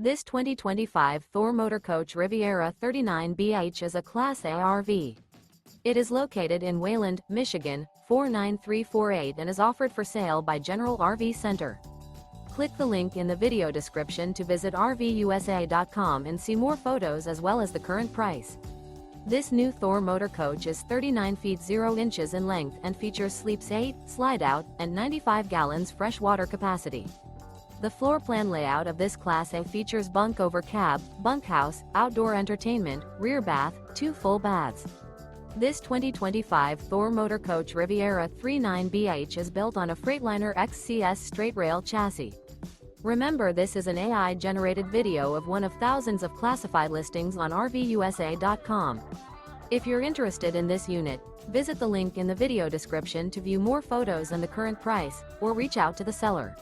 This 2025 Thor Motor Coach Riviera 39BH is a Class A RV. It is located in Wayland, Michigan, 49348 and is offered for sale by General RV Center. Click the link in the video description to visit RVUSA.com and see more photos as well as the current price. This new Thor Motor Coach is 39 feet 0 inches in length and features sleeps 8, slide-out, and 95 gallons fresh water capacity. The floor plan layout of this Class A features Bunk Over Cab, Bunkhouse, outdoor entertainment, rear bath, 2 full baths. This 2025 Thor Motor Coach Riviera 39BH is built on a Freightliner XC-S Straight Rail chassis. Remember, this is an AI-generated video of one of thousands of classified listings on RVUSA.com. If you're interested in this unit, visit the link in the video description to view more photos and the current price, or reach out to the seller.